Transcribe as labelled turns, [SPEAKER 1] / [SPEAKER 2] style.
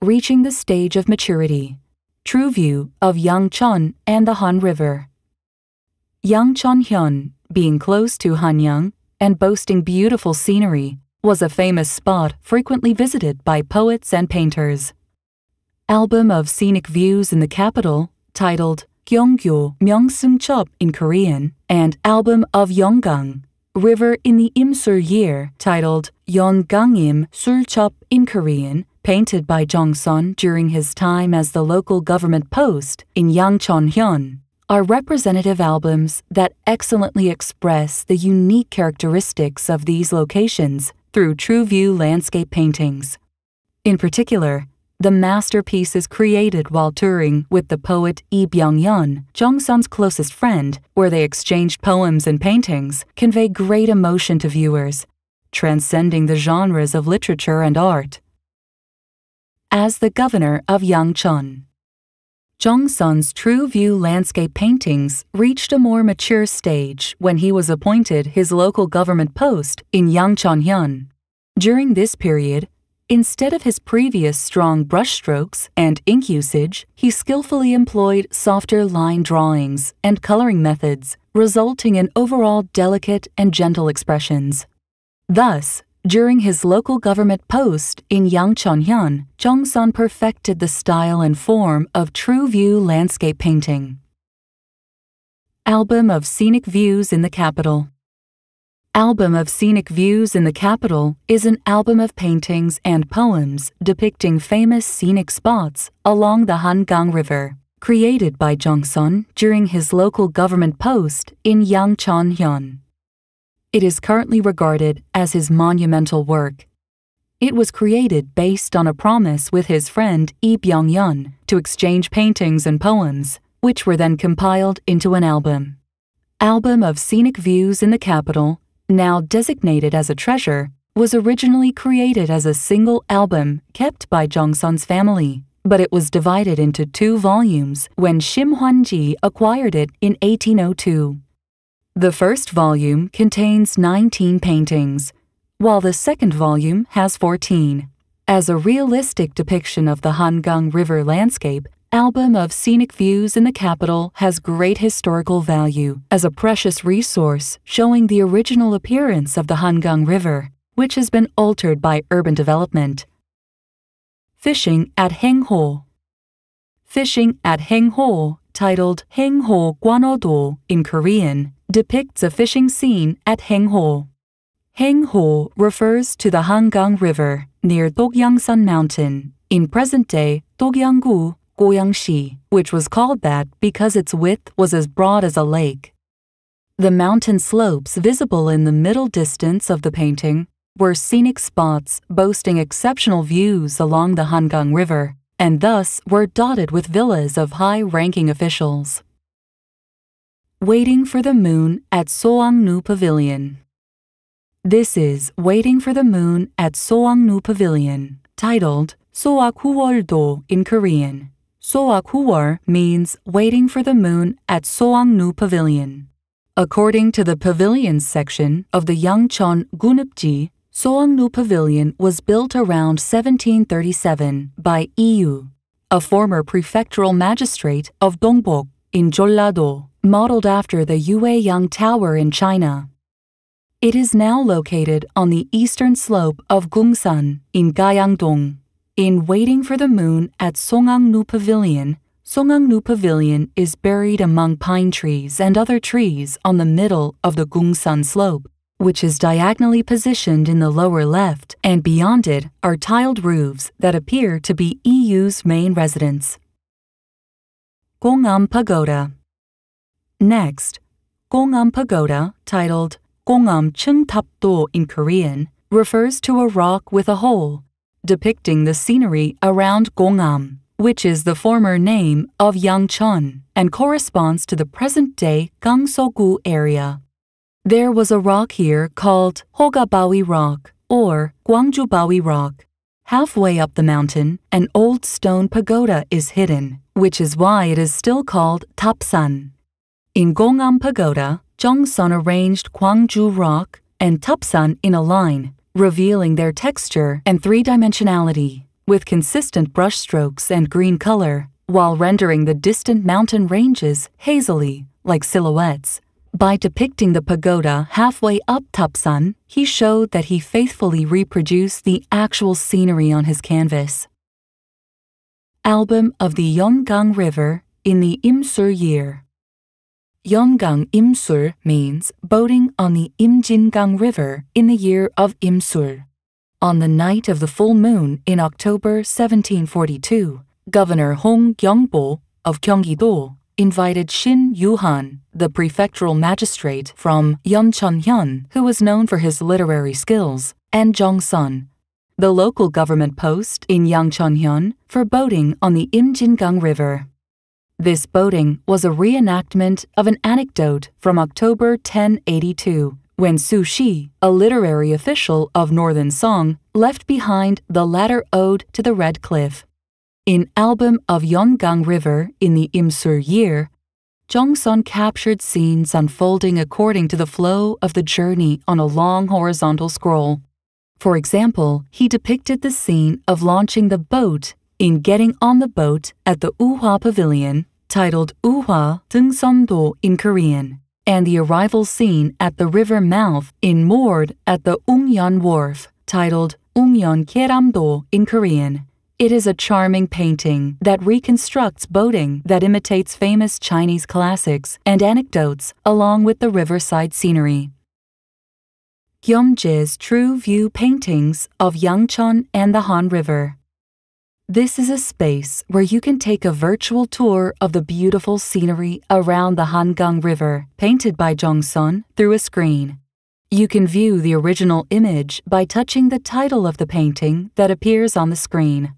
[SPEAKER 1] reaching the stage of maturity. True view of Yangcheon and the Han River. Yangcheon, being close to Hanyang and boasting beautiful scenery, was a famous spot frequently visited by poets and painters. Album of scenic views in the capital, titled Gyeomjae Jeong Seon in Korean, and Album of Yonggang, River in the Imsul year, titled Yeonggang Sulchop in Korean, painted by Jeong Seon during his time as the local government post in Yangcheon, are representative albums that excellently express the unique characteristics of these locations through true view landscape paintings. In particular, the masterpieces created while touring with the poet Lee Byung-yeon, Jeong Seon's closest friend, where they exchanged poems and paintings, convey great emotion to viewers, transcending the genres of literature and art. As the governor of Yangcheon, Jeong Seon's true view landscape paintings reached a more mature stage when he was appointed his local government post in Yangcheon. During this period, instead of his previous strong brushstrokes and ink usage, he skillfully employed softer line drawings and coloring methods, resulting in overall delicate and gentle expressions. Thus, during his local government post in Yangcheon, Jeong Seon perfected the style and form of true view landscape painting. Album of Scenic Views in the Capital. Album of Scenic Views in the Capital is an album of paintings and poems depicting famous scenic spots along the Hangang River, created by Jeong Seon during his local government post in Yangcheon. It is currently regarded as his monumental work. It was created based on a promise with his friend Lee Byung-yeon to exchange paintings and poems, which were then compiled into an album. Album of Scenic Views in the Capital, now designated as a treasure, was originally created as a single album kept by Jeong Seon's family, but it was divided into 2 volumes when Shim Hwan-ji acquired it in 1802. The first volume contains 19 paintings, while the second volume has 14. As a realistic depiction of the Hangang River landscape, Album of Scenic Views in the Capital has great historical value as a precious resource showing the original appearance of the Hangang River, which has been altered by urban development. Fishing at Haengho. Fishing at Haengho, titled Haengho Gwanodo in Korean, depicts a fishing scene at Haengho. Haengho refers to the Hangang River near Dokyeongsan Mountain, in present-day Dokyeong-gu, Goyangsi, which was called that because its width was as broad as a lake. The mountain slopes visible in the middle distance of the painting were scenic spots boasting exceptional views along the Hangang River, and thus were dotted with villas of high-ranking officials. Waiting for the Moon at Soangnu Pavilion. This is Waiting for the Moon at Soangnu Pavilion, titled Soakhuwoldo in Korean. Soakhuwol means waiting for the moon at Soangnu Pavilion. According to the pavilions section of the Yangcheon Gunupji, Soangnu Pavilion was built around 1737 by Yu, a former prefectural magistrate of Dongbok in Jeollado, modeled after the Yueyang Tower in China. It is now located on the eastern slope of Gungsan in Gyeongdong. In Waiting for the Moon at Soangnu Pavilion is buried among pine trees and other trees on the middle of the Gungsan slope, which is diagonally positioned in the lower left, and beyond it are tiled roofs that appear to be EU's main residence. Gongam Pagoda. Next, Gongam Pagoda, titled Gongam Cheungtapdo in Korean, refers to a rock with a hole, depicting the scenery around Gongam, which is the former name of Yangcheon and corresponds to the present-day Gangso-gu area. There was a rock here called Hogabawi Rock or Gwangjubawi Rock. Halfway up the mountain, an old stone pagoda is hidden, which is why it is still called Tapsan. In Gongam Pagoda, Jeong Seon arranged Gwangju Rock and Tapsan in a line, revealing their texture and three-dimensionality. with consistent brushstrokes and green color, while rendering the distant mountain ranges hazily, like silhouettes. By depicting the pagoda halfway up Tupsan, he showed that he faithfully reproduced the actual scenery on his canvas. Album of the Yeongang River in the Imsul year. Yeongang Imsul means boating on the Imjingang River in the year of Imsul. On the night of the full moon in October 1742, Governor Hong Gyeongbo of Gyeonggi-do invited Shin Yu-han, the prefectural magistrate from Yangcheon, who was known for his literary skills, and Jeong Seon, the local government post in Yangcheon, for boating on the Imjingang River. This boating was a reenactment of an anecdote from October 1082, when Su Shi, a literary official of Northern Song, left behind the latter ode to the Red Cliff. In Album of Yeongang River in the Imsul year, Jeong Seon captured scenes unfolding according to the flow of the journey on a long horizontal scroll. For example, he depicted the scene of launching the boat in Getting on the Boat at the Uhwa Pavilion, titled Uhwa Deungseondo in Korean, and the arrival scene at the river mouth in Moored at the Ungyeon Wharf, titled Ungyeon Kyeramdo in Korean. It is a charming painting that reconstructs boating that imitates famous Chinese classics and anecdotes along with the riverside scenery. Gyeomjae's True View Paintings of Yangcheon and the Han River. This is a space where you can take a virtual tour of the beautiful scenery around the Hangang River, painted by Jeong Seon, through a screen. You can view the original image by touching the title of the painting that appears on the screen.